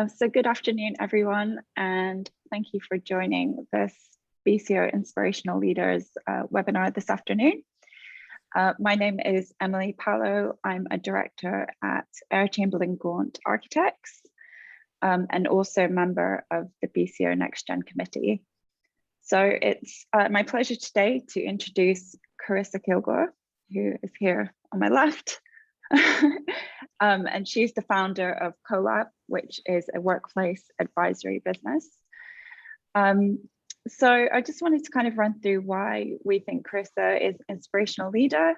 So good afternoon, everyone, and thank you for joining this BCO Inspirational Leaders webinar this afternoon. My name is Emily Paolo. I'm a director at Air Chamberlain Gaunt Architects and also a member of the BCO NextGen committee. So it's my pleasure today to introduce Carissa Kilgour, who is here on my left. And she's the founder of Co.lab, which is a workplace advisory business. So I just wanted to kind of run through why we think Carissa is an inspirational leader.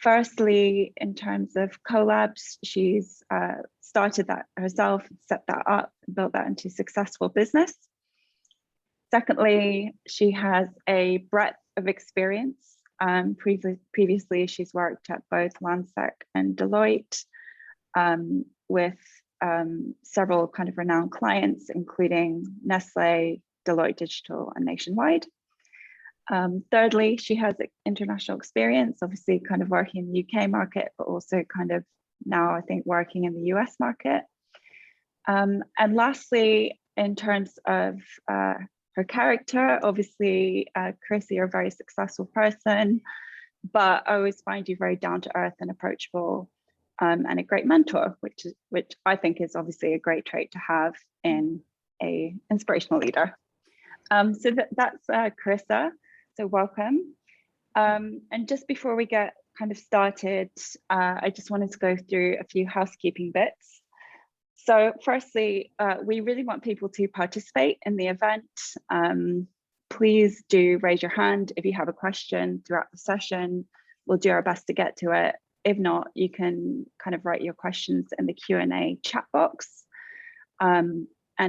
Firstly, in terms of Co.labs, she's started that herself, set that up, built that into a successful business. Secondly, she has a breadth of experience. Previously, she's worked at both Lansec and Deloitte with several kind of renowned clients, including Nestle, Deloitte Digital, and Nationwide. Thirdly, she has international experience, obviously kind of working in the UK market, but also kind of now I think working in the US market. And lastly, in terms of her character, obviously, Carissa, you're a very successful person, but I always find you very down to earth and approachable, and a great mentor, which I think is obviously a great trait to have in a inspirational leader. So that's Carissa. So welcome. And just before we get kind of started, I just wanted to go through a few housekeeping bits. So firstly, we really want people to participate in the event. Please do raise your hand if you have a question throughout the session. We'll do our best to get to it. If not, you can kind of write your questions in the Q&A chat box. And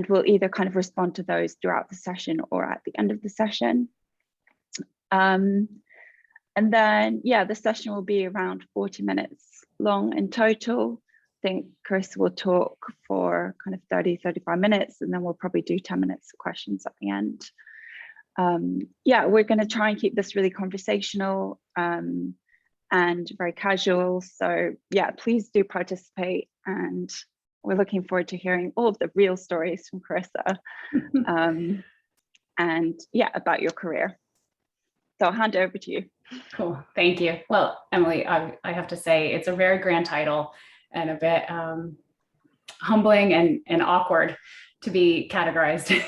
we'll either kind of respond to those throughout the session or at the end of the session. And then, yeah, the session will be around 40 minutes long in total. I think Carissa will talk for kind of 30-35 minutes, and then we'll probably do 10 minutes of questions at the end. Yeah, we're going to try and keep this really conversational and very casual. So yeah, please do participate, and we're looking forward to hearing all of the real stories from Carissa and yeah, about your career. So I'll hand it over to you. Cool, thank you. Well, Emily, I have to say it's a very grand title and a bit humbling and awkward to be categorized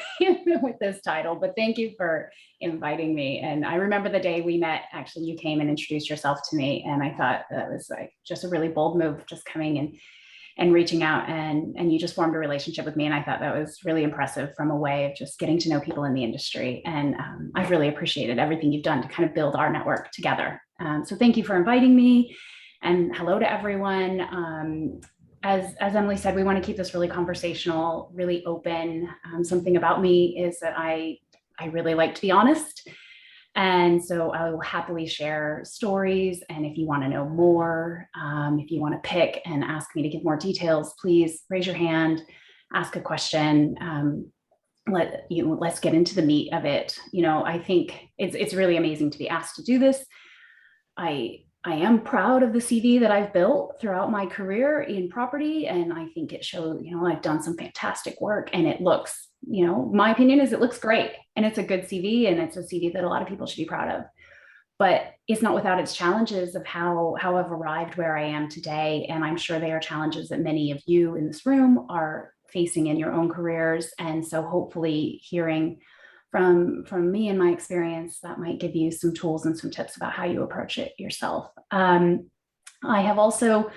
with this title, but thank you for inviting me. And I remember the day we met, actually, you came and introduced yourself to me, and I thought that was like just a really bold move, just coming in and reaching out, and you just formed a relationship with me. And I thought that was really impressive from a way of just getting to know people in the industry. And I've really appreciated everything you've done to kind of build our network together. So thank you for inviting me. And hello to everyone. As Emily said, we want to keep this really conversational, really open. Something about me is that I really like to be honest. And so I will happily share stories. And if you want to know more, if you want to pick and ask me to give more details, please raise your hand, ask a question. Let's get into the meat of it. You know, I think it's really amazing to be asked to do this. I am proud of the CV that I've built throughout my career in property. And I think it shows, you know, I've done some fantastic work, and it looks, you know, my opinion is it looks great, and it's a good CV, and it's a CV that a lot of people should be proud of. But it's not without its challenges of how I've arrived where I am today. And I'm sure they are challenges that many of you in this room are facing in your own careers. And so hopefully hearing from me and my experience, that might give you some tools and some tips about how you approach it yourself. I have also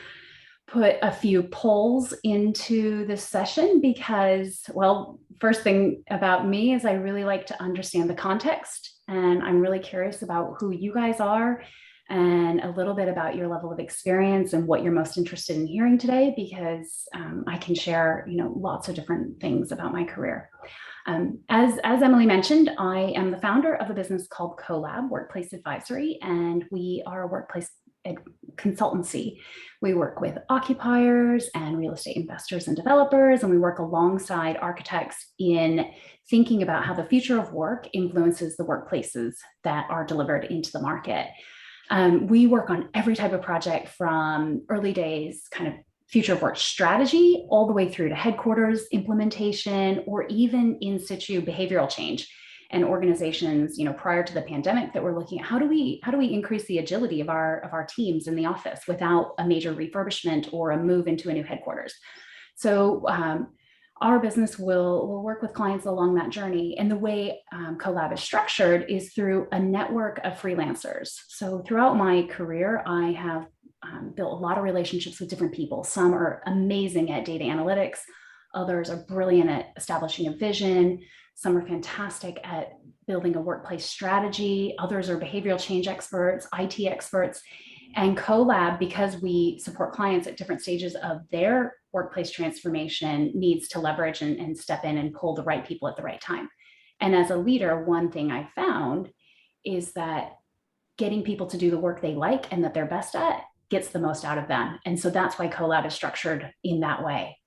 put a few polls into this session because, well, first thing about me is I really like to understand the context, and I'm really curious about who you guys are and a little bit about your level of experience and what you're most interested in hearing today, because I can share, you know, lots of different things about my career. As Emily mentioned, I am the founder of a business called Co.lab Workplace Advisory, and we are a workplace consultancy. We work with occupiers and real estate investors and developers, and we work alongside architects in thinking about how the future of work influences the workplaces that are delivered into the market. We work on every type of project, from early days, kind of future of work strategy all the way through to headquarters implementation, or even in situ behavioral change. And organizations, prior to the pandemic, that were looking at how do we increase the agility of our teams in the office without a major refurbishment or a move into a new headquarters. So our business will work with clients along that journey. And the way Co.lab is structured is through a network of freelancers. So throughout my career, I have built a lot of relationships with different people. Some are amazing at data analytics. Others are brilliant at establishing a vision. Some are fantastic at building a workplace strategy. Others are behavioral change experts, IT experts. And Co.lab, because we support clients at different stages of their workplace transformation, needs to leverage and step in and pull the right people at the right time. And as a leader, one thing I found is that getting people to do the work they like and that they're best at gets the most out of them. And so that's why Co.lab is structured in that way.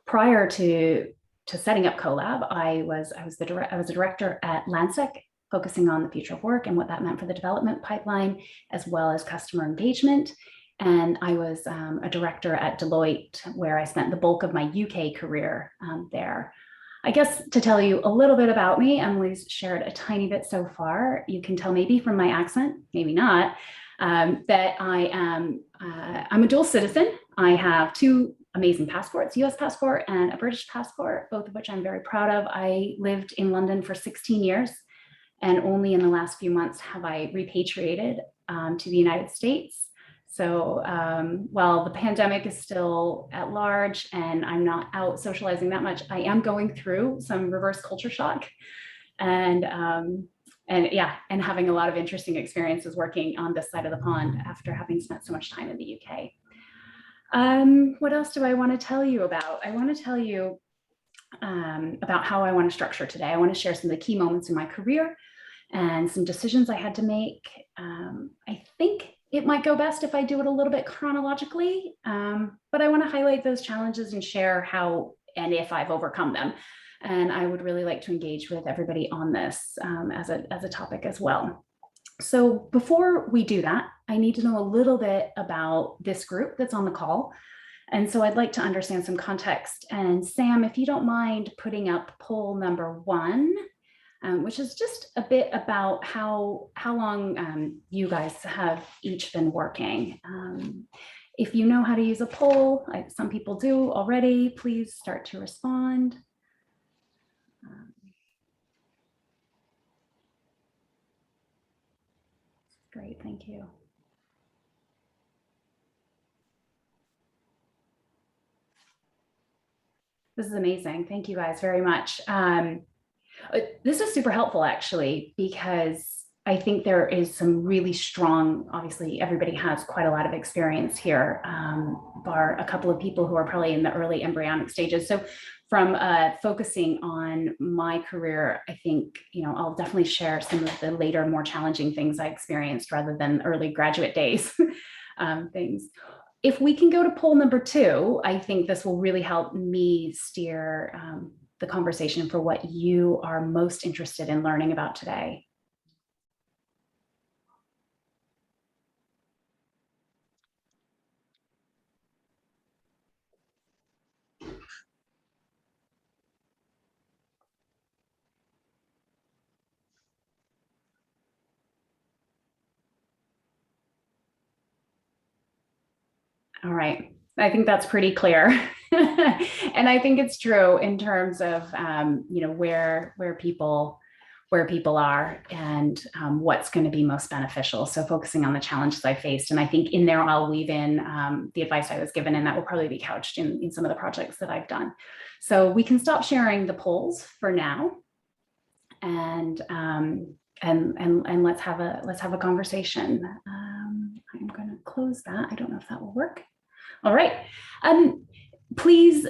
Prior to setting up Co.lab, I was a director at Lansec, focusing on the future of work and what that meant for the development pipeline, as well as customer engagement. And I was a director at Deloitte, where I spent the bulk of my UK career there. I guess to tell you a little bit about me, Emily's shared a tiny bit so far. You can tell maybe from my accent, maybe not, that I'm a dual citizen. I have two amazing passports, US passport and a British passport, both of which I'm very proud of. I lived in London for 16 years, and only in the last few months have I repatriated to the United States. So while the pandemic is still at large and I'm not out socializing that much, I am going through some reverse culture shock and having a lot of interesting experiences working on this side of the pond after having spent so much time in the UK. What else do I want to tell you about? I want to tell you about how I want to structure today. I want to share some of the key moments in my career and some decisions I had to make. I think it might go best if I do it a little bit chronologically, but I want to highlight those challenges and share how and if I've overcome them. And I would really like to engage with everybody on this as a topic as well. So before we do that, I need to know a little bit about this group that's on the call. And so I'd like to understand some context. And Sam, if you don't mind putting up poll number 1, which is just a bit about how long you guys have each been working. If you know how to use a poll, like some people do already, please start to respond. Great, thank you. This is amazing. Thank you guys very much. This is super helpful actually, because I think there is some really strong, obviously everybody has quite a lot of experience here, bar a couple of people who are probably in the early embryonic stages. So from focusing on my career, I think, I'll definitely share some of the later, more challenging things I experienced rather than early graduate days things. If we can go to poll number 2, I think this will really help me steer the conversation for what you are most interested in learning about today. All right, I think that's pretty clear. And I think it's true in terms of, where people are and what's going to be most beneficial. So focusing on the challenges I faced. And I think in there, I'll weave in the advice I was given, and that will probably be couched in some of the projects that I've done. So we can stop sharing the polls for now. And let's have a conversation. I'm going to close that. I don't know if that will work. All right. Please,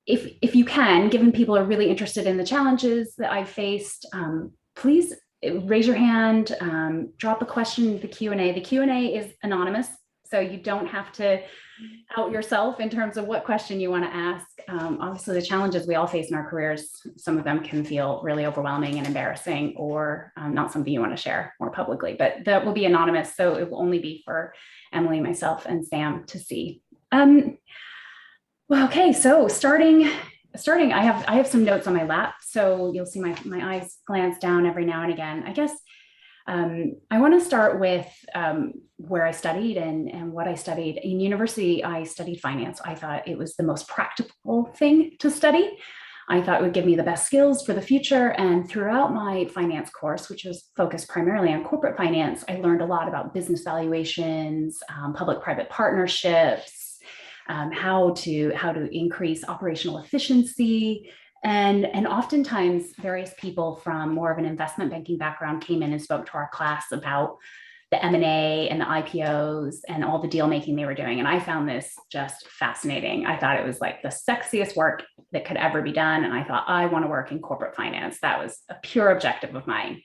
if you can, given people are really interested in the challenges that I've faced, please raise your hand, drop a question in the Q&A. The Q&A is anonymous, so you don't have to out yourself in terms of what question you want to ask. Obviously, the challenges we all face in our careers, some of them can feel really overwhelming and embarrassing, or not something you want to share more publicly, but that will be anonymous. So it will only be for Emily, myself, and Sam to see. Well, okay, so starting, I have some notes on my lap, so you'll see my eyes glance down every now and again. I guess I want to start with where I studied and what I studied. In university, I studied finance. I thought it was the most practical thing to study. I thought it would give me the best skills for the future. And throughout my finance course, which was focused primarily on corporate finance, I learned a lot about business valuations, public-private partnerships, how to increase operational efficiency. And oftentimes various people from more of an investment banking background came in and spoke to our class about the M&A and the IPOs and all the deal making they were doing. And I found this just fascinating. I thought it was like the sexiest work that could ever be done. And I thought, I want to work in corporate finance. That was a pure objective of mine.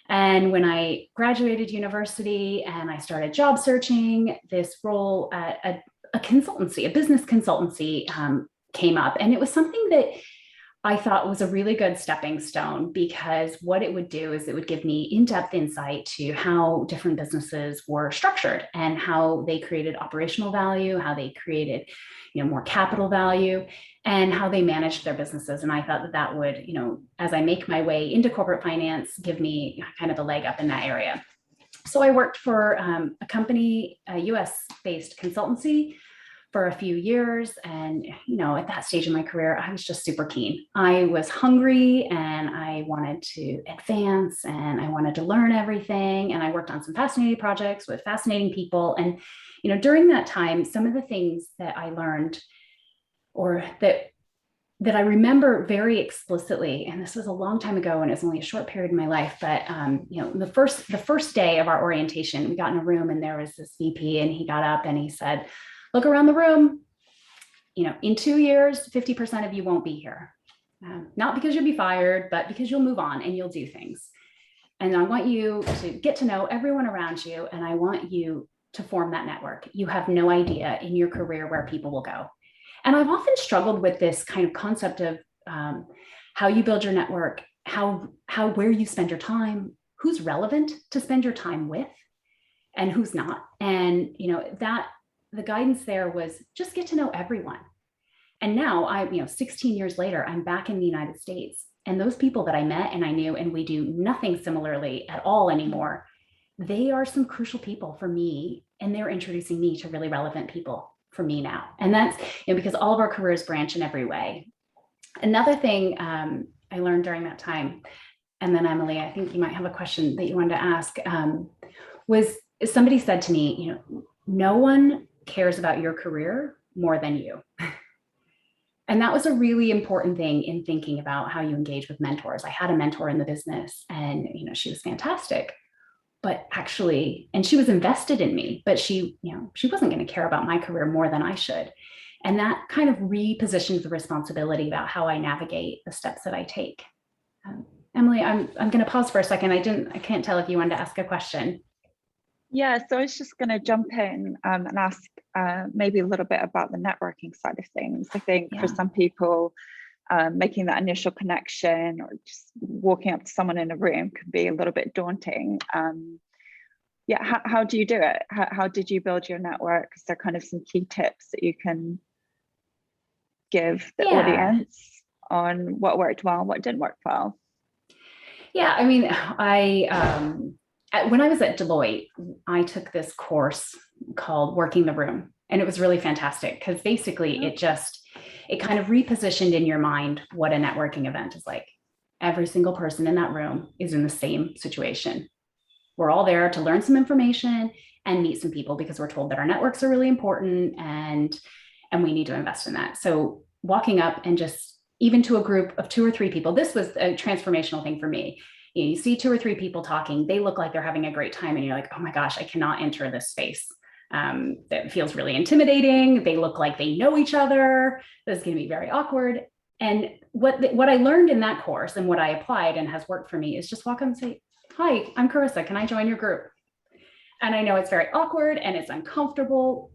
And when I graduated university and I started job searching, this role at a consultancy, a business consultancy, came up. And it was something that I thought was a really good stepping stone, because what it would do is it would give me in-depth insight to how different businesses were structured and how they created operational value, how they created, more capital value, and how they managed their businesses. And I thought that would, as I make my way into corporate finance, give me kind of a leg up in that area. So I worked for a company, a US-based consultancy, for a few years. And, at that stage in my career, I was just super keen. I was hungry and I wanted to advance and I wanted to learn everything. And I worked on some fascinating projects with fascinating people. And, during that time, some of the things that I learned, or that I remember very explicitly, and this was a long time ago and it was only a short period in my life, but the first day of our orientation, we got in a room and there was this VP and he got up and he said, look around the room, in 2 years, 50% of you won't be here. Not because you'll be fired, but because you'll move on and you'll do things. And I want you to get to know everyone around you. And I want you to form that network. You have no idea in your career where people will go. And I've often struggled with this kind of concept of how you build your network, where you spend your time, who's relevant to spend your time with and who's not. And, the guidance there was just get to know everyone. And now 16 years later, I'm back in the United States. And those people that I met and I knew, and we do nothing similarly at all anymore, they are some crucial people for me. And they're introducing me to really relevant people for me now. And that's, because all of our careers branch in every way. Another thing I learned during that time, and then Emily, I think you might have a question that you wanted to ask, was somebody said to me, no one cares about your career more than you. And that was a really important thing in thinking about how you engage with mentors. I had a mentor in the business and, she was fantastic, but actually, and she was invested in me, but she wasn't going to care about my career more than I should. And that kind of repositioned the responsibility about how I navigate the steps that I take. Emily, I'm going to pause for a second. I can't tell if you wanted to ask a question. Yeah, so I was just going to jump in and ask maybe a little bit about the networking side of things. I think for some people, making that initial connection or just walking up to someone in a room can be a little bit daunting. How do you do it? How did you build your network? Is there kind of some key tips that you can give the audience on what worked well, what didn't work well? Yeah, I mean, when I was at Deloitte, I took this course called Working the Room, and it was really fantastic because basically it kind of repositioned in your mind what a networking event is like. Every single person in that room is in the same situation. We're all there to learn some information and meet some people because we're told that our networks are really important and we need to invest in that. So walking up and just even to a group of 2 or 3 people, this was a transformational thing for me. You see 2 or 3 people talking, they look like they're having a great time. And you're like, oh my gosh, I cannot enter this space. That feels really intimidating. They look like they know each other. This is going to be very awkward. And what I learned in that course and what I applied and has worked for me is just walk up and say, hi, I'm Carissa. Can I join your group? And I know it's very awkward and it's uncomfortable,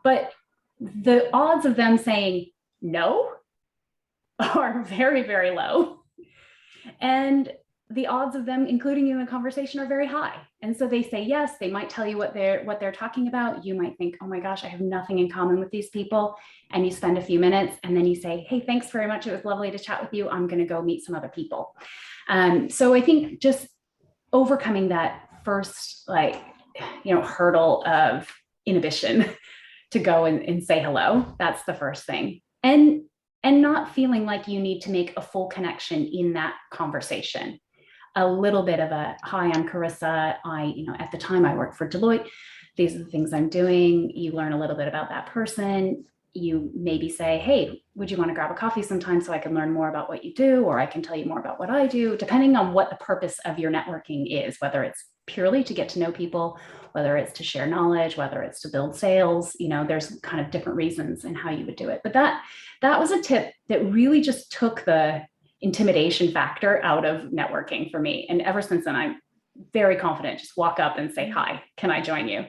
but the odds of them saying no are very, very low. And the odds of them including you in a conversation are very high. And so they say yes, they might tell you what they're talking about. You might think, oh my gosh, I have nothing in common with these people. And you spend a few minutes and then you say, hey, thanks very much. It was lovely to chat with you. I'm going to go meet some other people. So I think just overcoming that first, hurdle of inhibition to go and say hello. That's the first thing. And not feeling like you need to make a full connection in that conversation. A little bit of a, hi, I'm Carissa. At the time I worked for Deloitte. These are the things I'm doing. You learn a little bit about that person. You maybe say, hey, would you want to grab a coffee sometime so I can learn more about what you do, or I can tell you more about what I do, depending on what the purpose of your networking is, whether it's purely to get to know people, whether it's to share knowledge, whether it's to build sales. There's kind of different reasons in how you would do it. But that was a tip that really just took the intimidation factor out of networking for me. And ever since then, I'm very confident. Just walk up and say, hi, can I join you?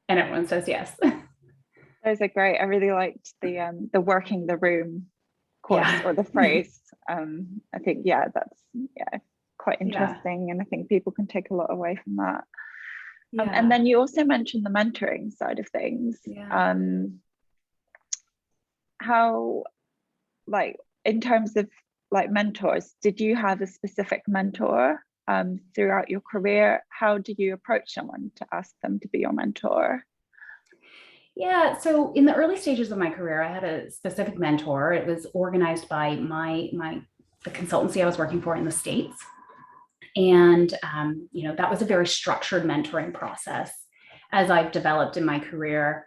And everyone says yes. Those are great. I really liked the working the room course, or the phrase. I think, that's quite interesting. And I think people can take a lot away from that. And then you also mentioned the mentoring side of things. How, in terms of mentors, did you have a specific mentor throughout your career? How do you approach someone to ask them to be your mentor? Yeah, so in the early stages of my career, I had a specific mentor. It was organized by the consultancy I was working for in the States. And, that was a very structured mentoring process. As I've developed in my career,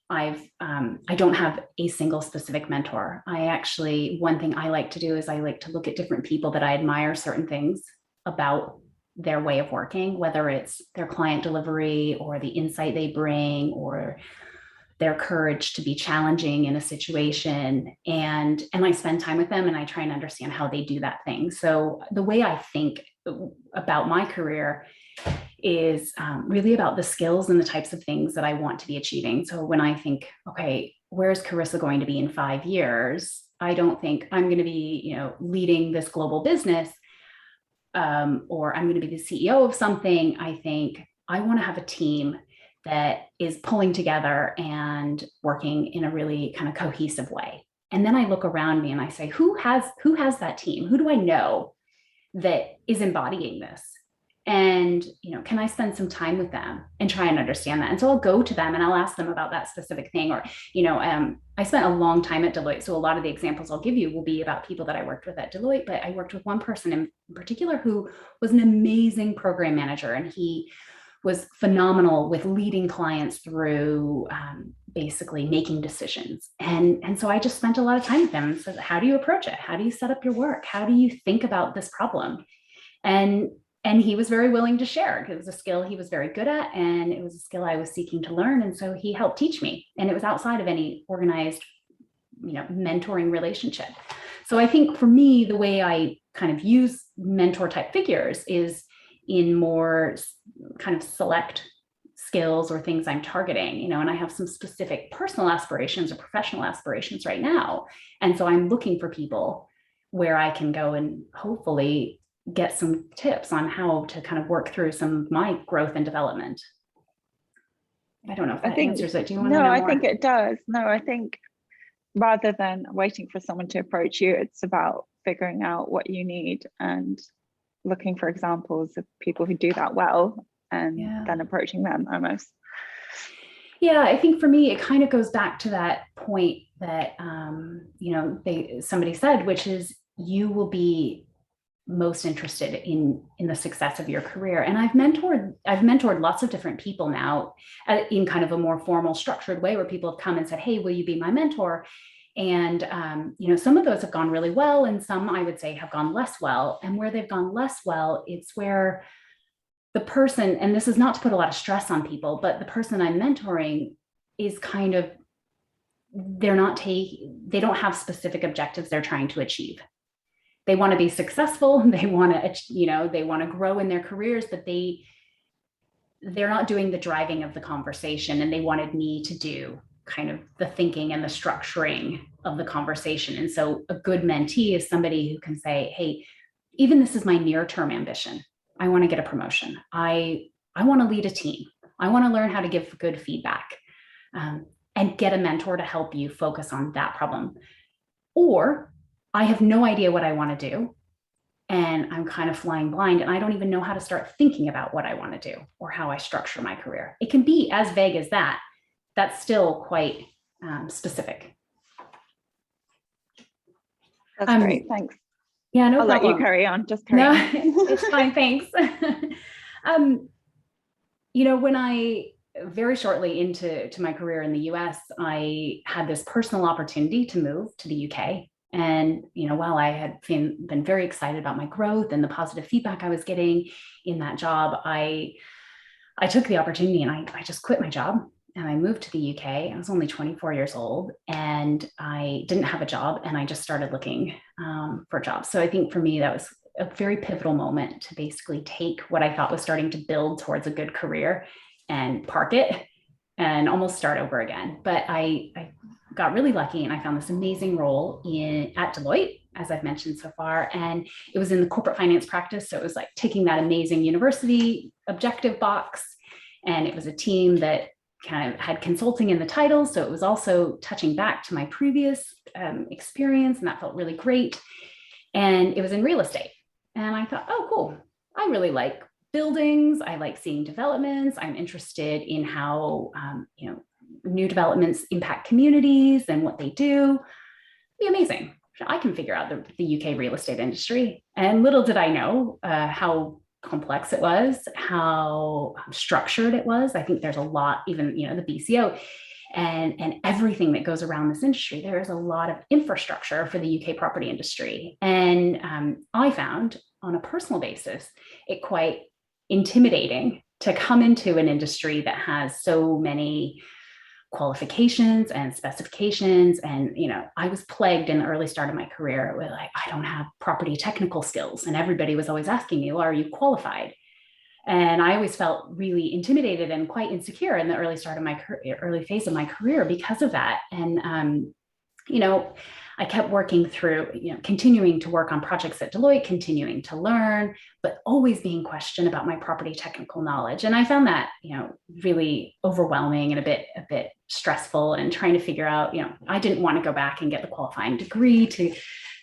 I don't have a single specific mentor. One thing I like to do is I like to look at different people that I admire certain things about their way of working, whether it's their client delivery or the insight they bring or their courage to be challenging in a situation. And I spend time with them and I try and understand how they do that thing. So the way I think about my career is really about the skills and the types of things that I want to be achieving. So when I think, okay, where's Carissa going to be in 5 years? I don't think I'm going to be, leading this global business, or I'm going to be the CEO of something. I think I want to have a team that is pulling together and working in a really kind of cohesive way. And then I look around me and I say, who has that team? Who do I know that is embodying this? And, can I spend some time with them and try and understand that? And so I'll go to them and I'll ask them about that specific thing. Or, I spent a long time at Deloitte. So a lot of the examples I'll give you will be about people that I worked with at Deloitte, but I worked with one person in particular who was an amazing program manager. And he was phenomenal with leading clients through basically making decisions. And so I just spent a lot of time with them and said, how do you approach it? How do you set up your work? How do you think about this problem? And he was very willing to share. It was a skill he was very good at, and it was a skill I was seeking to learn. And so he helped teach me. And it was outside of any organized, mentoring relationship. So I think for me, the way I kind of use mentor type figures is in more kind of select skills or things I'm targeting, and I have some specific personal aspirations or professional aspirations right now. And so I'm looking for people where I can go and hopefully get some tips on how to kind of work through some of my growth and development. I don't know if that answers it. Do you want to know more? I think it does. No, I think rather than waiting for someone to approach you, it's about figuring out what you need and looking for examples of people who do that well and then approaching them almost. Yeah, I think for me, it kind of goes back to that point that, somebody said, which is you will be most interested in the success of your career. And I've mentored lots of different people now in kind of a more formal, structured way where people have come and said, hey, will you be my mentor? And, some of those have gone really well. And some I would say have gone less well. And where they've gone less well, it's where the person, and this is not to put a lot of stress on people, but the person I'm mentoring is kind of, they don't have specific objectives they're trying to achieve. They want to be successful. They want to, they want to grow in their careers, but they're not doing the driving of the conversation. And they wanted me to do kind of the thinking and the structuring of the conversation. And so a good mentee is somebody who can say, hey, even this is my near-term ambition. I want to get a promotion. I want to lead a team. I want to learn how to give good feedback, and get a mentor to help you focus on that problem. Or I have no idea what I want to do, and I'm kind of flying blind, and I don't even know how to start thinking about what I want to do or how I structure my career. It can be as vague as that. That's still quite specific. That's great. Thanks. Yeah, no I'll problem. let you carry on. Just carry on. It's fine. Thanks. When I very shortly into my career in the US, I had this personal opportunity to move to the UK. And, while I had been very excited about my growth and the positive feedback I was getting in that job, I took the opportunity and I just quit my job and I moved to the UK. I was only 24 years old and I didn't have a job, and I just started looking for a job. So I think for me, that was a very pivotal moment to basically take what I thought was starting to build towards a good career and park it and almost start over again. But I got really lucky and I found this amazing role at Deloitte, as I've mentioned so far. And it was in the corporate finance practice. So it was like ticking that amazing university objective box. And it was a team that kind of had consulting in the title. So it was also touching back to my previous experience, and that felt really great. And it was in real estate. And I thought, oh, cool. I really like buildings. I like seeing developments. I'm interested in how, new developments impact communities and what they do. It'd be amazing. I can figure out the UK real estate industry. And little did I know how complex it was, how structured it was. I think there's a lot, even, the BCO and everything that goes around this industry. There is a lot of infrastructure for the UK property industry. And I found on a personal basis, it quite intimidating to come into an industry that has so many qualifications and specifications. And, I was plagued in the early start of my career with like, I don't have property technical skills. And everybody was always asking me, well, are you qualified? And I always felt really intimidated and quite insecure in the early phase of my career because of that. And, I kept working through, continuing to work on projects at Deloitte, continuing to learn, but always being questioned about my property technical knowledge. And I found that, really overwhelming and a bit stressful, and trying to figure out, I didn't want to go back and get the qualifying degree to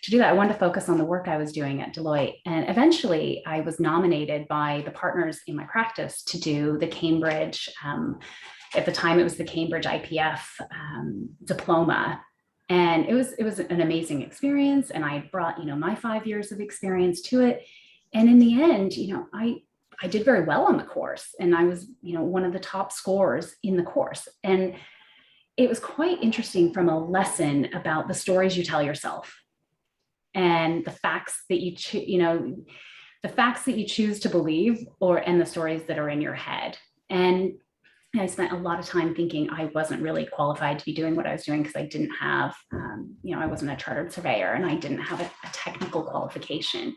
do that. I wanted to focus on the work I was doing at Deloitte. And eventually I was nominated by the partners in my practice to do the Cambridge, at the time it was the Cambridge IPF diploma. And it was an amazing experience. And I brought, my 5 years of experience to it. And in the end, I did very well on the course, and I was, one of the top scorers in the course. And it was quite interesting from a lesson about the stories you tell yourself and the facts that you choose to believe, and the stories that are in your head. And I spent a lot of time thinking I wasn't really qualified to be doing what I was doing because I didn't have, I wasn't a chartered surveyor and I didn't have a technical qualification.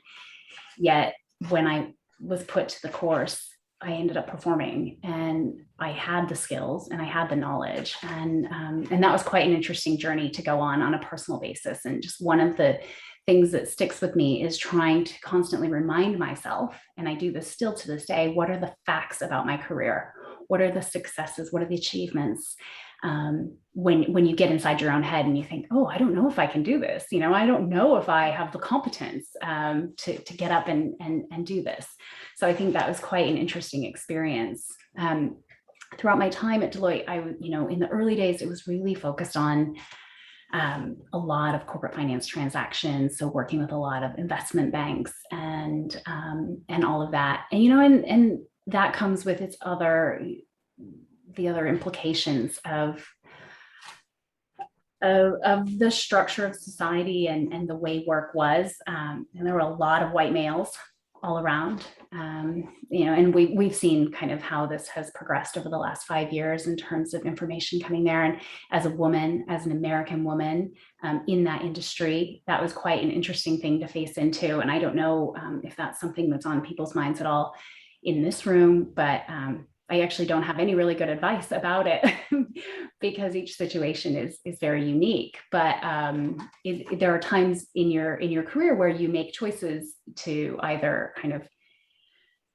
Yet when I was put to the course, I ended up performing, and I had the skills and I had the knowledge. And that was quite an interesting journey to go on a personal basis. And just one of the things that sticks with me is trying to constantly remind myself, and I do this still to this day, what are the facts about my career? What are the successes? What are the achievements? When you get inside your own head and you think, oh, I don't know if I can do this. I don't know if I have the competence to get up and do this. So I think that was quite an interesting experience. Throughout my time at Deloitte, in the early days, it was really focused on a lot of corporate finance transactions. So working with a lot of investment banks and all of that. And that comes with the other implications of the structure of society and the way work was. And there were a lot of white males all around, and we've seen kind of how this has progressed over the last 5 years in terms of information coming there. And as a woman, as an American woman in that industry, that was quite an interesting thing to face into. And I don't know if that's something that's on people's minds at all in this room, but actually don't have any really good advice about it because each situation is very unique. But there are times in your career where you make choices to either kind of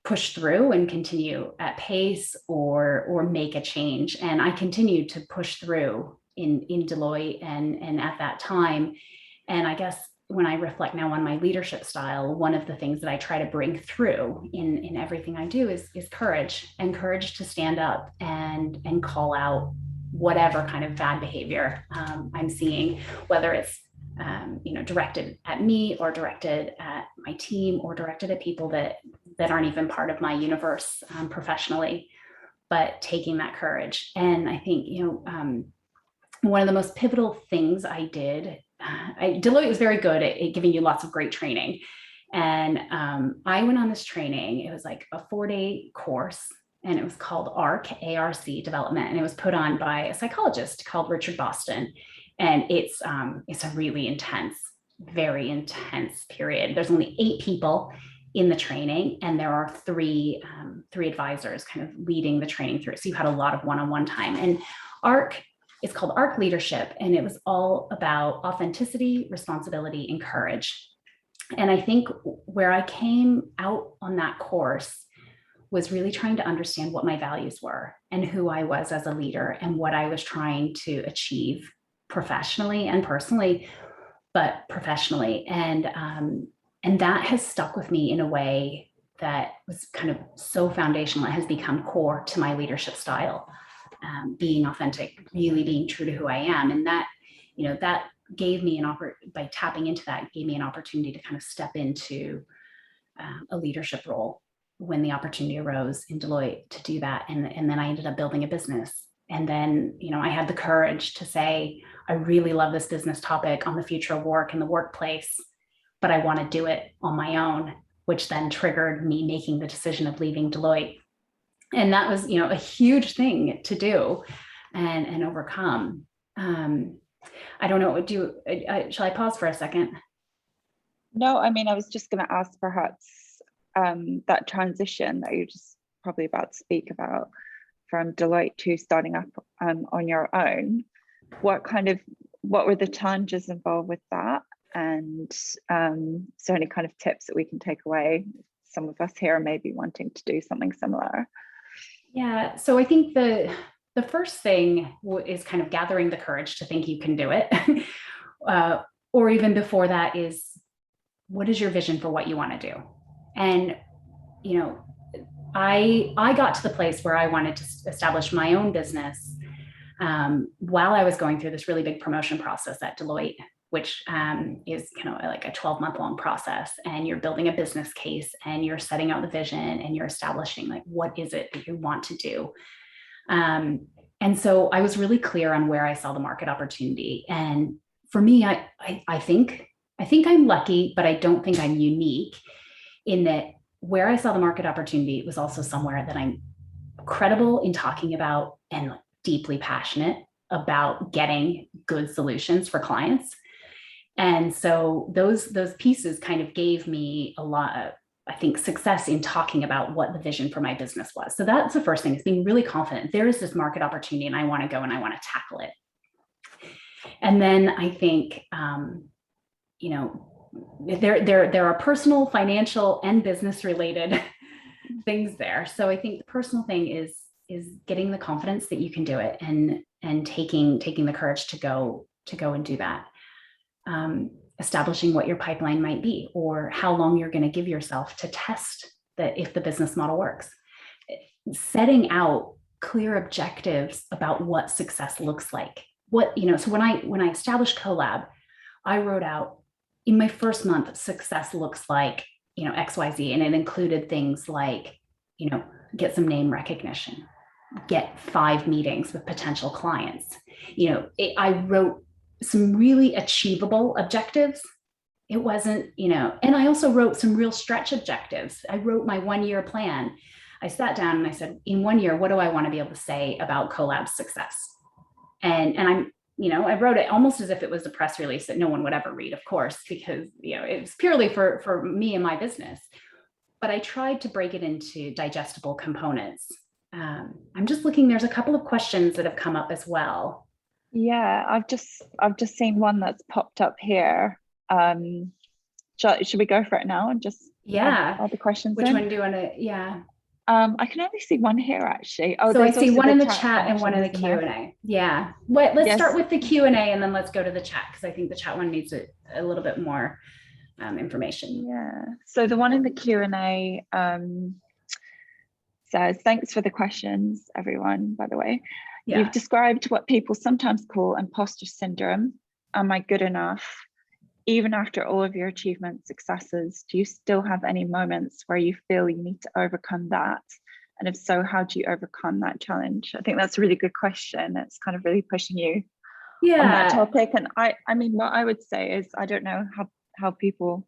push through and continue at pace or make a change. And I continued to push through in Deloitte and at that time. And I guess when I reflect now on my leadership style, one of the things that I try to bring through in everything I do is courage, and courage to stand up and call out whatever kind of bad behavior I'm seeing, whether it's directed at me or directed at my team or directed at people that aren't even part of my universe professionally, but taking that courage. And I think, one of the most pivotal things I did, Deloitte was very good at giving you lots of great training. And I went on this training. It was like a 4-day course, and it was called ARC development. And it was put on by a psychologist called Richard Boston. And it's a really intense, very intense period. There's only 8 people in the training, and there are three advisors kind of leading the training through. So you had a lot of one-on-one time. And ARC, it's called ARC Leadership, and it was all about authenticity, responsibility, and courage. And I think where I came out on that course was really trying to understand what my values were and who I was as a leader and what I was trying to achieve professionally and personally, but professionally. And that has stuck with me in a way that was kind of so foundational. It has become core to my leadership style. Being authentic, really being true to who I am. And that, that gave me by tapping into that, gave me an opportunity to kind of step into a leadership role when the opportunity arose in Deloitte to do that. And then I ended up building a business. And then, I had the courage to say, I really love this business topic on the future of work and the workplace, but I want to do it on my own, which then triggered me making the decision of leaving Deloitte. And that was, a huge thing to do and overcome. I don't know, shall I pause for a second? No, I mean, I was just going to ask perhaps that transition that you're just probably about to speak about from Deloitte to starting up on your own. What were the challenges involved with that? And so any kind of tips that we can take away? Some of us here may be wanting to do something similar. Yeah, so I think the first thing is kind of gathering the courage to think you can do it. Or even before that is, what is your vision for what you want to do? And, I got to the place where I wanted to establish my own business while I was going through this really big promotion process at Deloitte, which is like a 12-month-long process, and you're building a business case and you're setting out the vision and you're establishing like, what is it that you want to do? And so I was really clear on where I saw the market opportunity. And for me, I think I'm lucky, but I don't think I'm unique in that where I saw the market opportunity was also somewhere that I'm credible in talking about and deeply passionate about getting good solutions for clients. And so those pieces kind of gave me a lot of, I think, success in talking about what the vision for my business was. So that's the first thing, is being really confident. There is this market opportunity and I want to go and I want to tackle it. And then I think, there are personal, financial, and business related things there. So I think the personal thing is getting the confidence that you can do it and taking the courage to go and do that. Establishing what your pipeline might be, or how long you're going to give yourself to test that if the business model works. Setting out clear objectives about what success looks like. So when I established Co.lab, I wrote out, in my first month, success looks like, XYZ. And it included things like, get some name recognition, get 5 meetings with potential clients. I wrote some really achievable objectives. It wasn't, and I also wrote some real stretch objectives. I wrote my 1-year plan. I sat down and I said, in 1 year, what do I want to be able to say about Co.lab's success? And I'm, I wrote it almost as if it was a press release that no one would ever read, of course, because, it was purely for me and my business. But I tried to break it into digestible components I'm just looking, there's a couple of questions that have come up as well. Yeah, I've just seen one that's popped up here. Should we go for it now and just add all the questions Which in? one do you want to, yeah. I can only see one here actually. Oh, So I there's see also one the in the chat and function, one in the isn't there? Q&A. Yeah. Let's Yes. start with the Q&A and then let's go to the chat, because I think the chat one needs a little bit more information. Yeah. So the one in the Q&A says, thanks for the questions, everyone, by the way. Yeah. You've described what people sometimes call imposter syndrome. Am I good enough? Even after all of your achievements, successes, do you still have any moments where you feel you need to overcome that? And if so, how do you overcome that challenge? I think that's a really good question. It's kind of really pushing you on that topic. And I mean, what I would say is, I don't know how people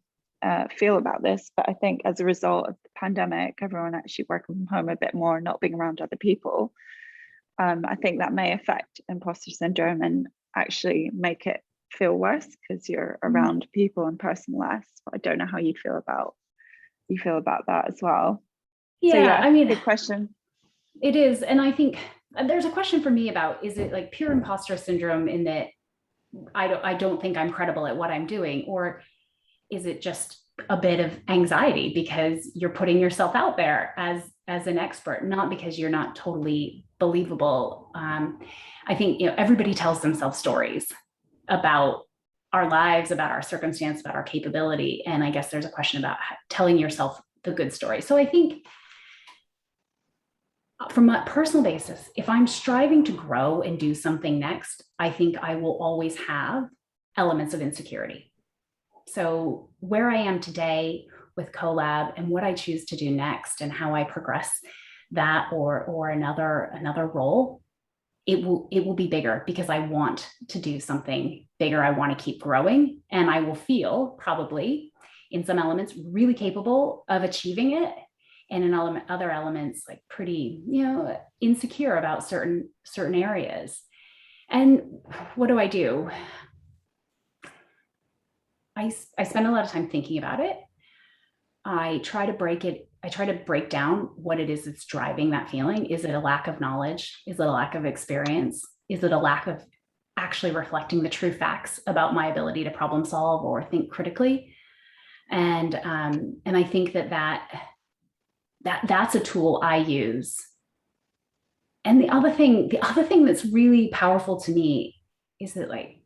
feel about this, but I think as a result of the pandemic, everyone actually working from home a bit more, not being around other people, I think that may affect imposter syndrome and actually make it feel worse because you're around people in person less. But I don't know how you feel about that as well. Yeah, so, yeah, I mean, good question. It is. And I think there's a question for me about, is it like pure imposter syndrome in that I don't think I'm credible at what I'm doing, or is it just a bit of anxiety because you're putting yourself out there as an expert, not because you're not totally believable. I think, everybody tells themselves stories about our lives, about our circumstance, about our capability. And I guess there's a question about telling yourself the good story. So I think from a personal basis, if I'm striving to grow and do something next, I think I will always have elements of insecurity. So where I am today with Co.lab and what I choose to do next and how I progress that or another role, it will be bigger because I want to do something bigger. I want to keep growing, and I will feel probably in some elements really capable of achieving it, and in other elements like pretty insecure about certain areas. And what do? I spend a lot of time thinking about it. I try to break down what it is that's driving that feeling. Is it a lack of knowledge? Is it a lack of experience? Is it a lack of actually reflecting the true facts about my ability to problem solve or think critically? And I think that's a tool I use. And the other thing that's really powerful to me is that, like,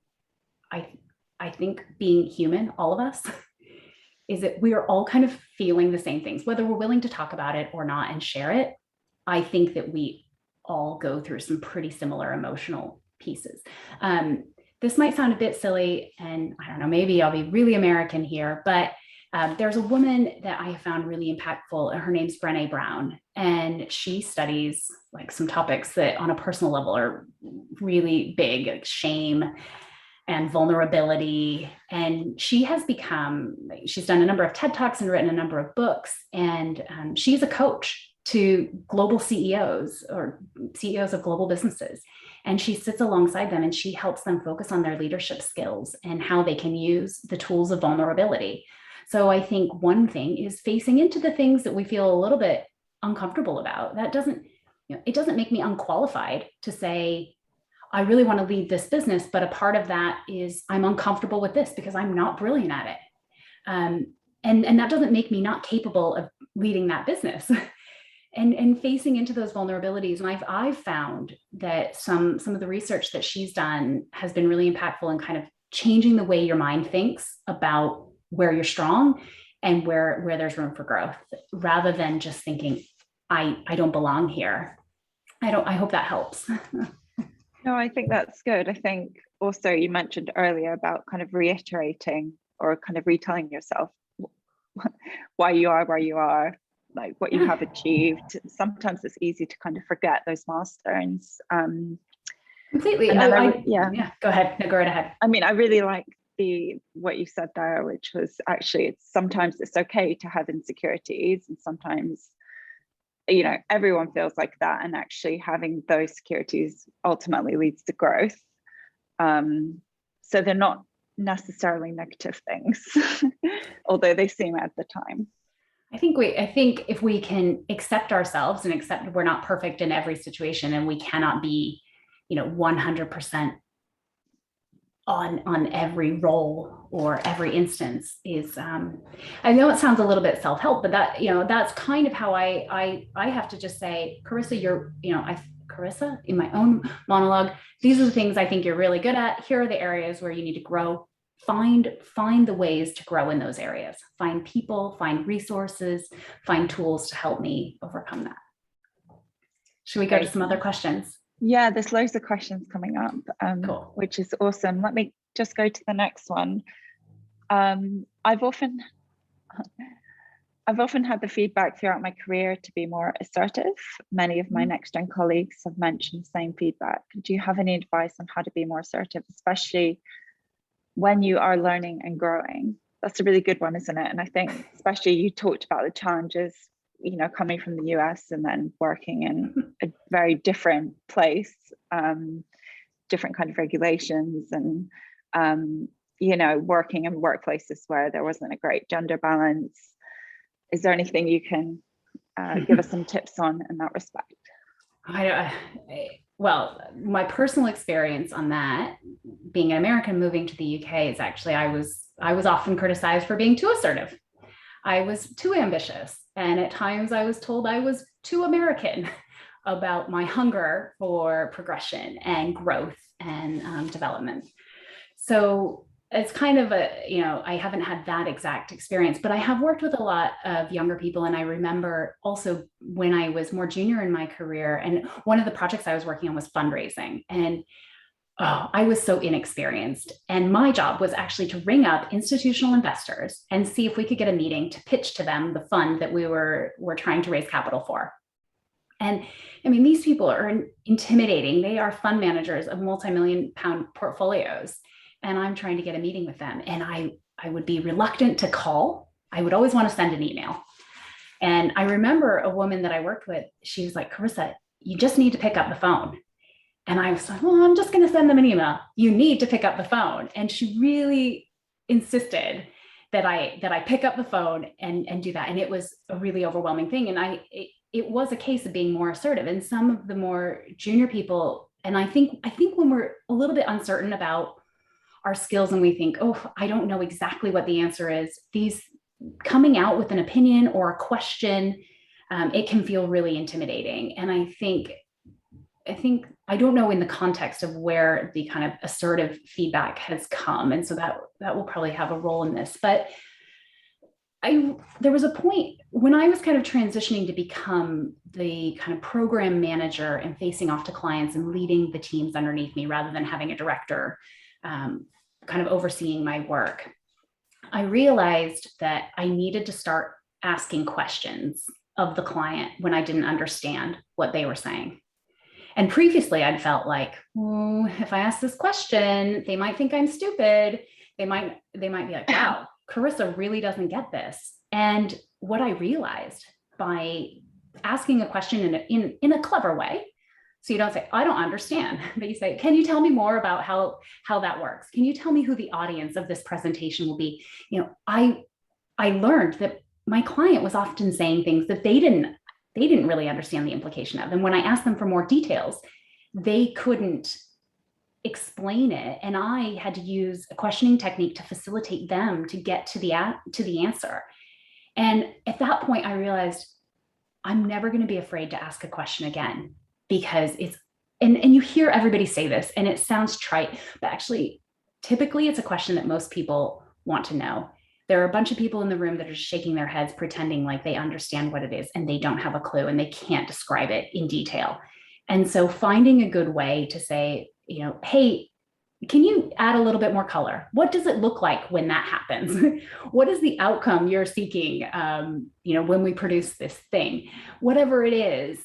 I think being human, all of us, is that we are all kind of feeling the same things, whether we're willing to talk about it or not and share it. I think that we all go through some pretty similar emotional pieces. This might sound a bit silly, and I don't know, maybe I'll be really American here, but there's a woman that I found really impactful, and her name's Brené Brown, and she studies like some topics that on a personal level are really big, like shame and vulnerability. And she's done a number of TED Talks and written a number of books. And she's a coach to global CEOs or CEOs of global businesses. And she sits alongside them and she helps them focus on their leadership skills and how they can use the tools of vulnerability. So I think one thing is facing into the things that we feel a little bit uncomfortable about. That it doesn't make me unqualified to say, I really want to lead this business, but a part of that is I'm uncomfortable with this because I'm not brilliant at it. And that doesn't make me not capable of leading that business. and facing into those vulnerabilities. And I've found that some of the research that she's done has been really impactful in kind of changing the way your mind thinks about where you're strong and where there's room for growth, rather than just thinking, I don't belong here. I hope that helps. No, I think that's good. I think also you mentioned earlier about kind of reiterating or kind of retelling yourself why you are where you are, like what you have achieved. Sometimes it's easy to kind of forget those milestones. Completely. And then yeah, go ahead. No, go right ahead. I mean, I really like what you said there, which was actually sometimes it's okay to have insecurities, and sometimes everyone feels like that, and actually having those securities ultimately leads to growth. So they're not necessarily negative things, although they seem at the time. I think if we can accept ourselves and accept we're not perfect in every situation, and we cannot be, 100% on every role or every instance is, I know it sounds a little bit self-help, but that's kind of how I have to just say, Carissa, Carissa, in my own monologue, these are the things I think you're really good at. Here are the areas where you need to grow. Find the ways to grow in those areas. Find people, find resources, find tools to help me overcome that. Should we go to some other questions? Yeah, there's loads of questions coming up, Cool. which is awesome. Let me just go to the next one. I've often had the feedback throughout my career to be more assertive. Many of my NextGen colleagues have mentioned the same feedback. Do you have any advice on how to be more assertive, especially when you are learning and growing? That's a really good one, isn't it? And I think especially you talked about the challenges, coming from the US and then working in a very different place, different kind of regulations, and working in workplaces where there wasn't a great gender balance. Is there anything you can give us some tips on in that respect? Well, my personal experience on that, being an American moving to the UK, is actually I was often criticized for being too assertive. I was too ambitious, and at times I was told I was too American about my hunger for progression and growth and development. So it's kind of I haven't had that exact experience, but I have worked with a lot of younger people. And I remember also when I was more junior in my career, and one of the projects I was working on was fundraising. And I was so inexperienced. And my job was actually to ring up institutional investors and see if we could get a meeting to pitch to them the fund that we were trying to raise capital for. And I mean, these people are intimidating. They are fund managers of multi-million-pound portfolios. And I'm trying to get a meeting with them. And I would be reluctant to call. I would always want to send an email. And I remember a woman that I worked with, she was like, Carissa, you just need to pick up the phone. And I was like, well, I'm just going to send them an email. You need to pick up the phone. And she really insisted that I pick up the phone and do that. And it was a really overwhelming thing. And it was a case of being more assertive. And some of the more junior people, and I think when we're a little bit uncertain about our skills and we think, oh, I don't know exactly what the answer is, these coming out with an opinion or a question, it can feel really intimidating. And I think I don't know in the context of where the kind of assertive feedback has come. And so that will probably have a role in this. But there was a point when I was kind of transitioning to become the kind of program manager and facing off to clients and leading the teams underneath me rather than having a director kind of overseeing my work. I realized that I needed to start asking questions of the client when I didn't understand what they were saying. And previously I'd felt like, if I ask this question, they might think I'm stupid. They might be like, wow, Carissa really doesn't get this. And what I realized by asking a question in a clever way, so you don't say, I don't understand, but you say, can you tell me more about how that works? Can you tell me who the audience of this presentation will be? I learned that my client was often saying things that they didn't really understand the implication of. And when I asked them for more details, they couldn't explain it. And I had to use a questioning technique to facilitate them to get to the answer. And at that point, I realized I'm never going to be afraid to ask a question again, because and you hear everybody say this and it sounds trite, but actually, typically it's a question that most people want to know. There are a bunch of people in the room that are shaking their heads, pretending like they understand what it is, and they don't have a clue and they can't describe it in detail. And so finding a good way to say, hey, can you add a little bit more color? What does it look like when that happens? What is the outcome you're seeking, when we produce this thing, whatever it is?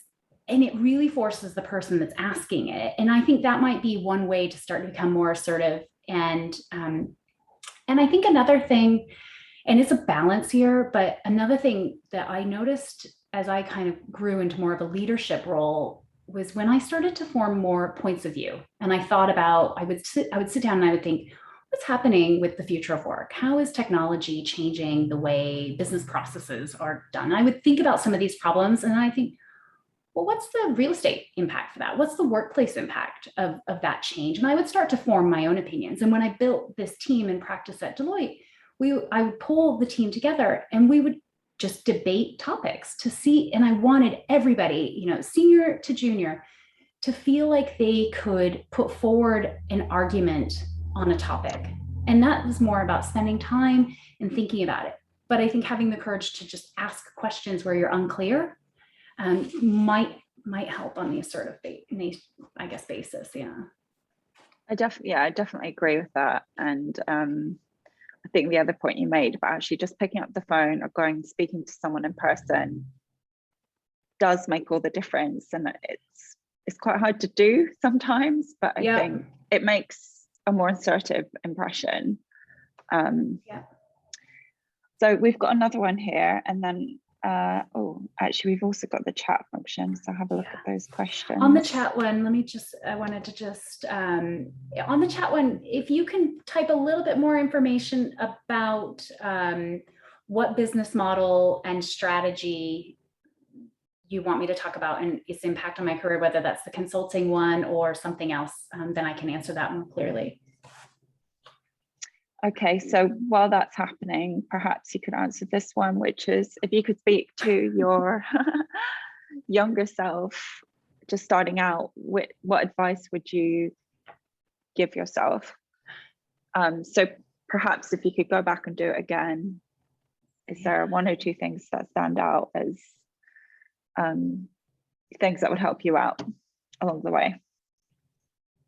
And it really forces the person that's asking it. And I think that might be one way to start to become more assertive. And I think another thing, and it's a balance here, but another thing that I noticed as I kind of grew into more of a leadership role was when I started to form more points of view. And I thought about, I would sit down and I would think, what's happening with the future of work? How is technology changing the way business processes are done? And I would think about some of these problems, and I think, well, what's the real estate impact for that? What's the workplace impact of that change? And I would start to form my own opinions. And when I built this team in practice at Deloitte, I would pull the team together and we would just debate topics to see. And I wanted everybody, you know, senior to junior, to feel like they could put forward an argument on a topic. And that was more about spending time and thinking about it. But I think having the courage to just ask questions where you're unclear might help on the assertive, basis. Yeah. I definitely agree with that. And I think the other point you made about actually just picking up the phone or going speaking to someone in person does make all the difference. And it's quite hard to do sometimes, but I think it makes a more assertive impression. So we've got another one here, and then actually we've also got the chat function, so have a look at those questions. On the chat one, on the chat one, if you can type a little bit more information about what business model and strategy you want me to talk about and its impact on my career, whether that's the consulting one or something else, then I can answer that more clearly. Okay, so while that's happening, perhaps you could answer this one, which is if you could speak to your younger self, just starting out, what advice would you give yourself? So perhaps if you could go back and do it again, is there one or two things that stand out as things that would help you out along the way?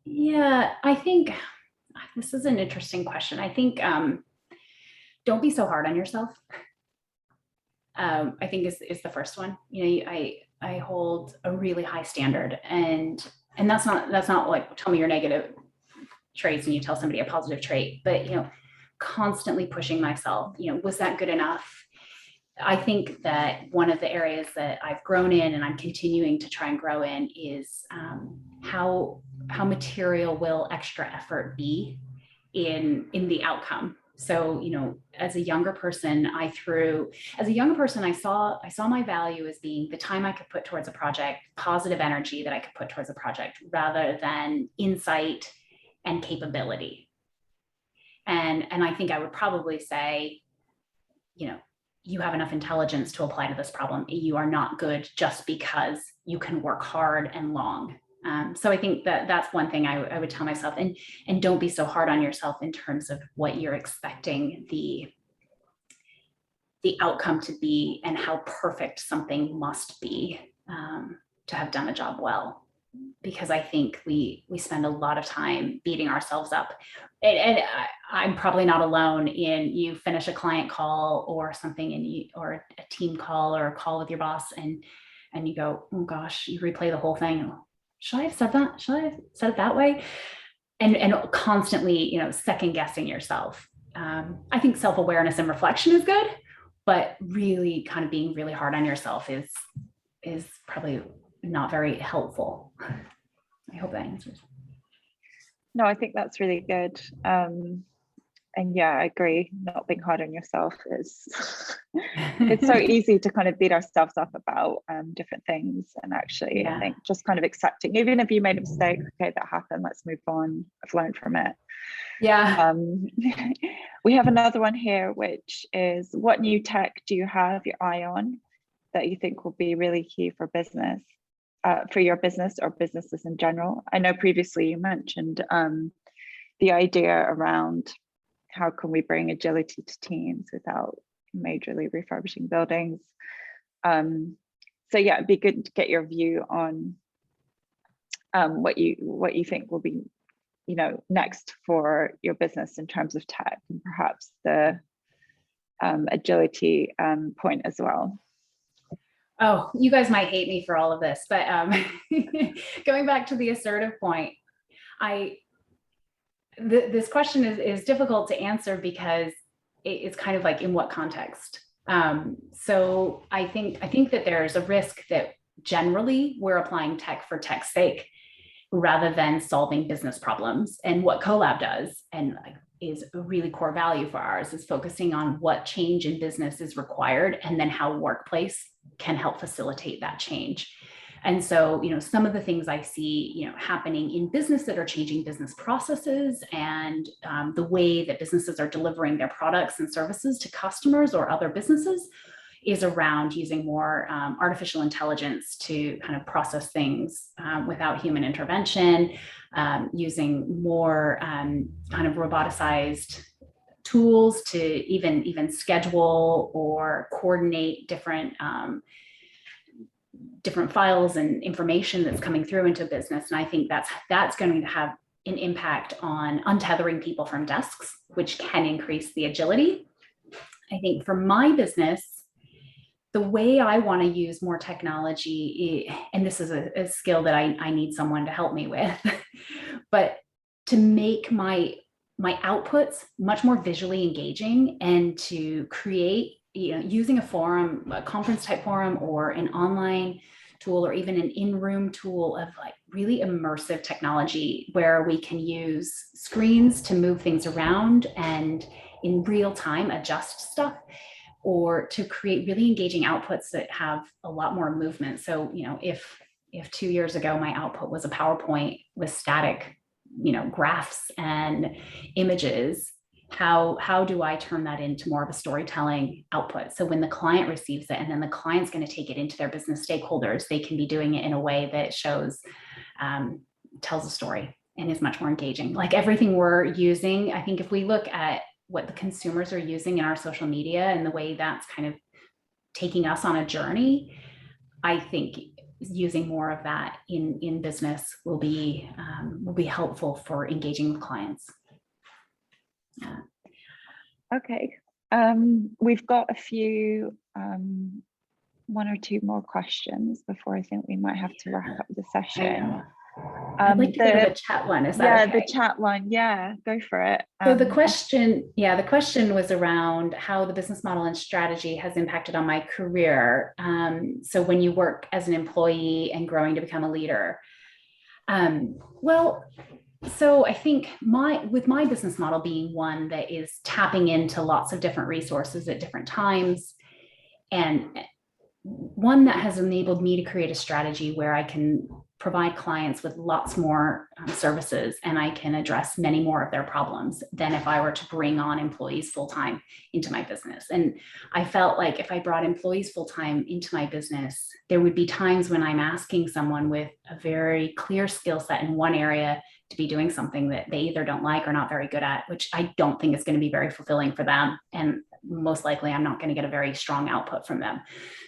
Yeah, I think this is an interesting question. I think don't be so hard on yourself. I think is the first one. You know, I hold a really high standard, and that's not like tell me your negative traits and you tell somebody a positive trait, but you know, constantly pushing myself. You know, was that good enough? I think that one of the areas that I've grown in and I'm continuing to try and grow in is how material will extra effort be in the outcome. So, you know, as a younger person, I saw my value as being the time I could put towards a project, positive energy that I could put towards a project, rather than insight and capability. And I think I would probably say, you know, you have enough intelligence to apply to this problem. You are not good just because you can work hard and long. So I think that that's one thing I would tell myself, and don't be so hard on yourself in terms of what you're expecting the outcome to be and how perfect something must be to have done a job well. Because I think we spend a lot of time beating ourselves up. And I'm probably not alone in you finish a client call or something or a team call or a call with your boss and you go, oh gosh, you replay the whole thing. Should I have said that? Should I have said it that way? And constantly, you know, second guessing yourself. I think self-awareness and reflection is good, but really kind of being really hard on yourself is probably not very helpful. I hope that answers. No, I think that's really good. And yeah, I agree. Not being hard on yourself is, it's so easy to kind of beat ourselves up about different things. And actually, I think just kind of accepting, even if you made a mistake, okay, that happened, let's move on. I've learned from it. Yeah. We have another one here, which is, what new tech do you have your eye on that you think will be really key for business? For your business or businesses in general? I know previously you mentioned the idea around how can we bring agility to teams without majorly refurbishing buildings. So yeah, it'd be good to get your view on what you think will be, you know, next for your business in terms of tech, and perhaps the agility point as well. Oh, you guys might hate me for all of this, but going back to the assertive point, this question is difficult to answer because it's kind of like in what context. So I think that there's a risk that generally we're applying tech for tech's sake rather than solving business problems. And what Co.lab does, and is a really core value for ours, is focusing on what change in business is required and then how workplace can help facilitate that change. And so, some of the things I see, happening in business that are changing business processes and the way that businesses are delivering their products and services to customers or other businesses is around using more artificial intelligence to kind of process things without human intervention, using more kind of roboticized tools to even schedule or coordinate different files and information that's coming through into business. And I think that's going to have an impact on untethering people from desks, which can increase the agility. I think for my business, the way I want to use more technology, and this is a skill that I need someone to help me with, but to make my outputs much more visually engaging and to create, using a forum, a conference type forum or an online tool or even an in-room tool of like really immersive technology where we can use screens to move things around and in real time adjust stuff, or to create really engaging outputs that have a lot more movement. So, if 2 years ago my output was a PowerPoint with static, graphs and images, how do I turn that into more of a storytelling output? So when the client receives it and then the client's going to take it into their business stakeholders, they can be doing it in a way that shows, tells a story and is much more engaging. Like everything we're using, I think if we look at what the consumers are using in our social media and the way that's kind of taking us on a journey, I think using more of that in business will be helpful for engaging with clients. Yeah. Okay. We've got a few, one or two more questions before I think we might have to wrap up the session. I'd like to go to the chat one. Is that okay? The chat one. Yeah, go for it. So the question was around how the business model and strategy has impacted on my career. So when you work as an employee and growing to become a leader. So I think with my business model being one that is tapping into lots of different resources at different times, and one that has enabled me to create a strategy where I can provide clients with lots more services and I can address many more of their problems than if I were to bring on employees full-time into my business. And I felt like if I brought employees full-time into my business, there would be times when I'm asking someone with a very clear skill set in one area to be doing something that they either don't like or not very good at, which I don't think is going to be very fulfilling for them. And most likely I'm not going to get a very strong output from them.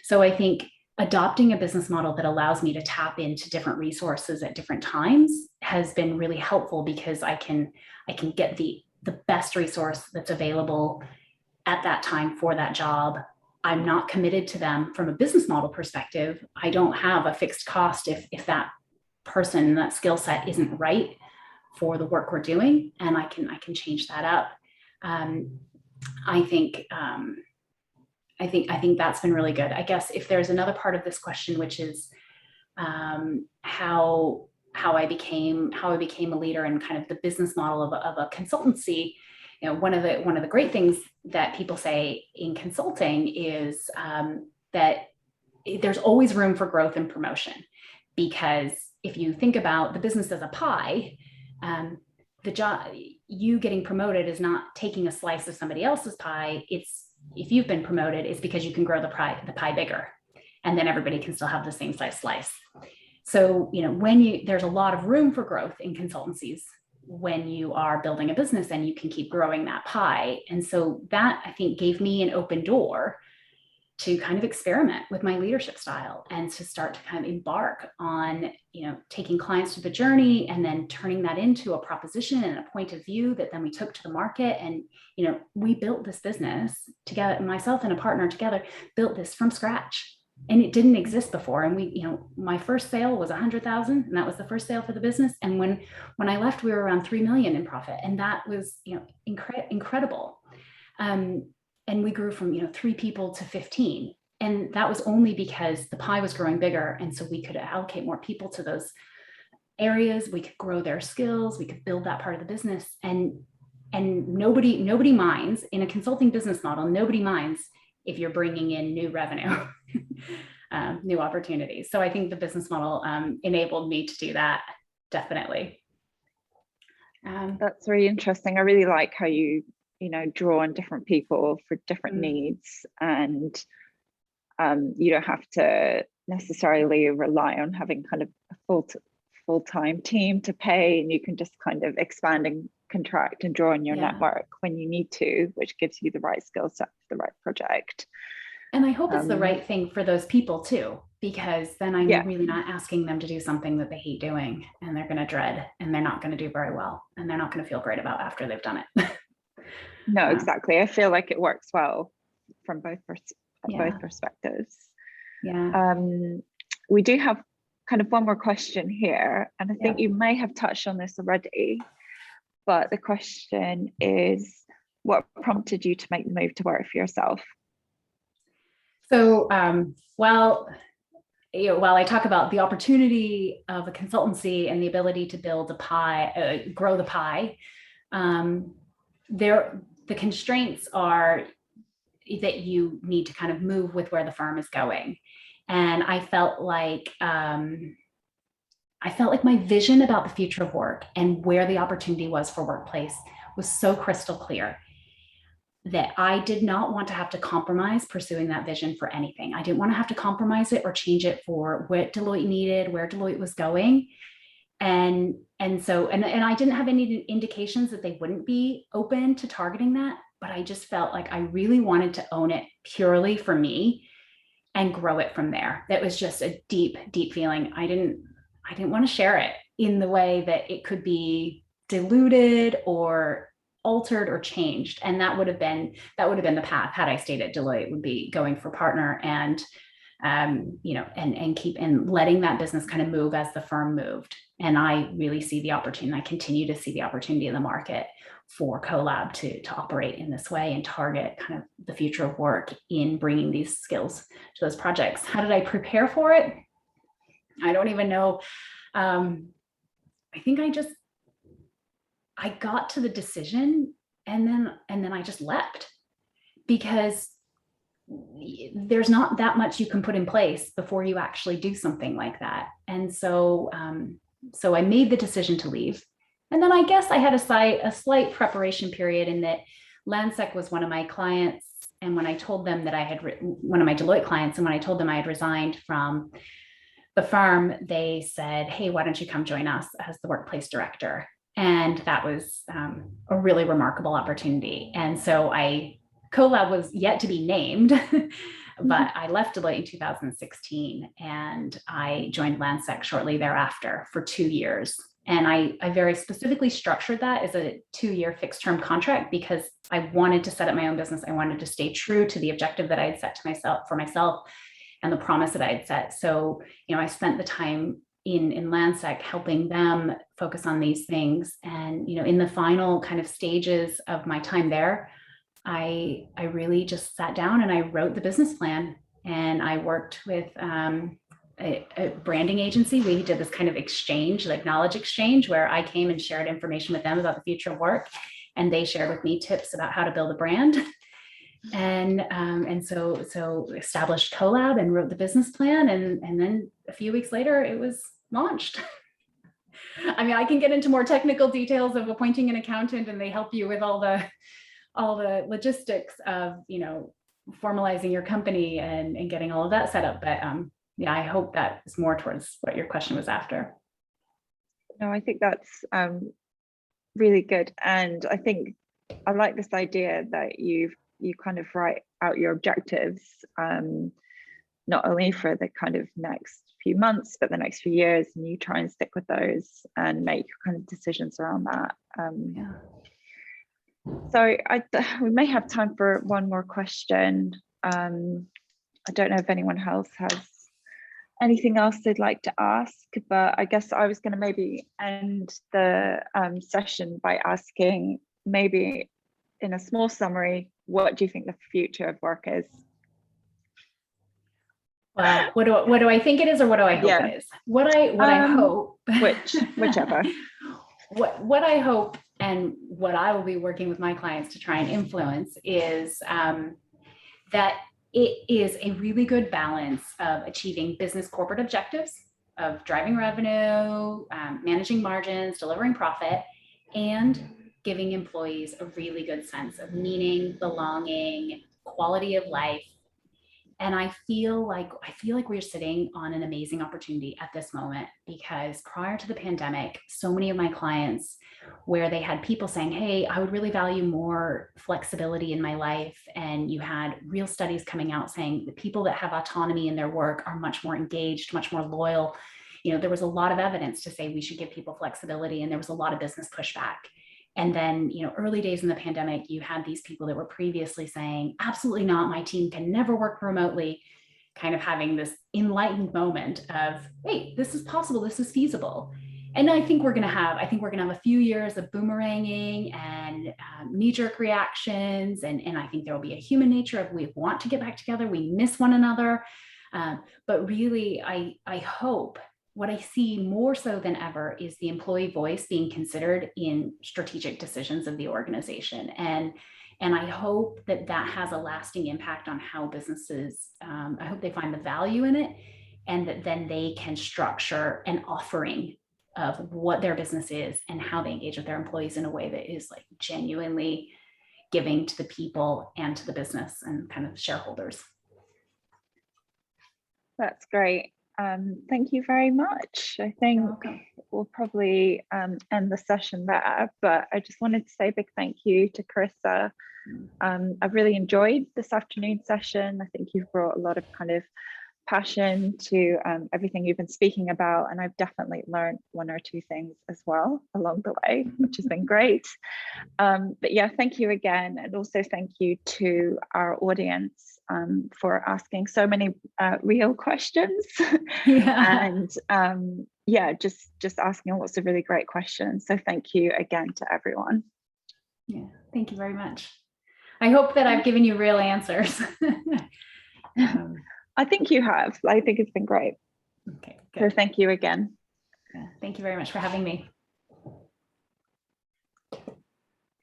So I think adopting a business model that allows me to tap into different resources at different times has been really helpful because I can get the best resource that's available at that time for that job. I'm not committed to them from a business model perspective. I don't have a fixed cost if that person, that skill set isn't right for the work we're doing, and I can change that up. I think that's been really good. I guess if there's another part of this question, which is how I became a leader and kind of the business model of a consultancy. One of the great things that people say in consulting is that there's always room for growth and promotion, because if you think about the business as a pie, the job, you getting promoted is not taking a slice of somebody else's pie. If you've been promoted, it's because you can grow the pie bigger, and then everybody can still have the same size slice. So, there's a lot of room for growth in consultancies when you are building a business and you can keep growing that pie. And so that, I think, gave me an open door to kind of experiment with my leadership style and to start to kind of embark on, taking clients through the journey and then turning that into a proposition and a point of view that then we took to the market. And, we built this business together, myself and a partner together, built this from scratch, and it didn't exist before. And we, my first sale was 100,000, and that was the first sale for the business. And when I left, we were around 3 million in profit. And that was, incredible. And we grew from, 3 people to 15. And that was only because the pie was growing bigger. And so we could allocate more people to those areas. We could grow their skills. We could build that part of the business. And and nobody minds in a consulting business model. Nobody minds if you're bringing in new revenue, new opportunities. So I think the business model enabled me to do that, definitely. That's really interesting. I really like how you draw on different people for different needs, and you don't have to necessarily rely on having kind of a full-time team to pay, and you can just kind of expand and contract and draw on your network when you need to, which gives you the right skill set for the right project. And I hope it's the right thing for those people too, because then I'm really not asking them to do something that they hate doing and they're going to dread, and they're not going to do very well, and they're not going to feel great about after they've done it. No, exactly. I feel like it works well from both perspectives. Yeah. We do have kind of one more question here, and I think you may have touched on this already, but the question is, what prompted you to make the move to work for yourself? So, while I talk about the opportunity of a consultancy and the ability to build a pie, grow the pie, the constraints are that you need to kind of move with where the firm is going. And I felt like my vision about the future of work and where the opportunity was for workplace was so crystal clear that I did not want to have to compromise pursuing that vision for anything. I didn't want to have to compromise it or change it for what Deloitte needed, where Deloitte was going. And I didn't have any indications that they wouldn't be open to targeting that, but I just felt like I really wanted to own it purely for me and grow it from there. That was just a deep, deep feeling. I didn't want to share it in the way that it could be diluted or altered or changed. And that would have been the path had I stayed at Deloitte, would be going for partner and and letting that business kind of move as the firm moved. And I really see the opportunity. I continue to see the opportunity in the market for Co.lab to operate in this way and target kind of the future of work in bringing these skills to those projects. How did I prepare for it? I don't even know. I think I got to the decision and then I just leapt, because there's not that much you can put in place before you actually do something like that. And so I made the decision to leave. And then I guess I had a slight preparation period in that Landsec was one of my clients. And when I told them that I had one of my Deloitte clients, and when I told them I had resigned from the firm, they said, "Hey, why don't you come join us as the workplace director?" And that was a really remarkable opportunity. And so Co.lab was yet to be named, but I left Deloitte in 2016 and I joined Landsec shortly thereafter for 2 years. And I very specifically structured that as a 2-year fixed term contract because I wanted to set up my own business. I wanted to stay true to the objective that I had set for myself and the promise that I had set. So, I spent the time in Landsec helping them focus on these things. And, in the final kind of stages of my time there, I really just sat down and I wrote the business plan, and I worked with a branding agency. We did this kind of exchange, like knowledge exchange, where I came and shared information with them about the future of work, and they shared with me tips about how to build a brand. And so established Co.lab and wrote the business plan, and then a few weeks later it was launched. I mean, I can get into more technical details of appointing an accountant, and they help you with all the logistics of, formalizing your company and getting all of that set up. But I hope that is more towards what your question was after. No, I think that's really good. And I think I like this idea that you kind of write out your objectives, not only for the kind of next few months, but the next few years, and you try and stick with those and make kind of decisions around that. So we may have time for one more question. I don't know if anyone else has anything else they'd like to ask, but I guess I was going to maybe end the session by asking, maybe in a small summary, what do you think the future of work is? Well, what do I think it is, or what do I hope it is? What I hope, whichever. What I hope And what I will be working with my clients to try and influence is that it is a really good balance of achieving business corporate objectives, of driving revenue, managing margins, delivering profit, and giving employees a really good sense of meaning, belonging, quality of life. And I feel like we're sitting on an amazing opportunity at this moment, because prior to the pandemic, so many of my clients, where they had people saying, hey, I would really value more flexibility in my life. And you had real studies coming out saying the people that have autonomy in their work are much more engaged, much more loyal. There was a lot of evidence to say we should give people flexibility, and there was a lot of business pushback. And then, early days in the pandemic, you had these people that were previously saying, absolutely not, my team can never work remotely, kind of having this enlightened moment of, wait, this is possible, this is feasible. And I think we're going to have a few years of boomeranging and knee-jerk reactions. And I think there will be a human nature of, we want to get back together, we miss one another. But really, I hope, what I see more so than ever is the employee voice being considered in strategic decisions of the organization. And I hope that has a lasting impact on how businesses, I hope they find the value in it, and that then they can structure an offering of what their business is and how they engage with their employees in a way that is like genuinely giving to the people and to the business and kind of shareholders. That's great. Thank you very much. I think we'll probably end the session there, but I just wanted to say a big thank you to Carissa. I've really enjoyed this afternoon session. I think you've brought a lot of kind of passion to everything you've been speaking about, and I've definitely learned one or two things as well along the way, which has been great. But yeah, thank you again, and also thank you to our audience for asking so many real questions. Yeah. And yeah, just asking lots of really great questions. So thank you again to everyone. Yeah, thank you very much. I hope that I've given you real answers. I think you have. I think it's been great. Okay, good. So thank you again. Yeah, thank you very much for having me.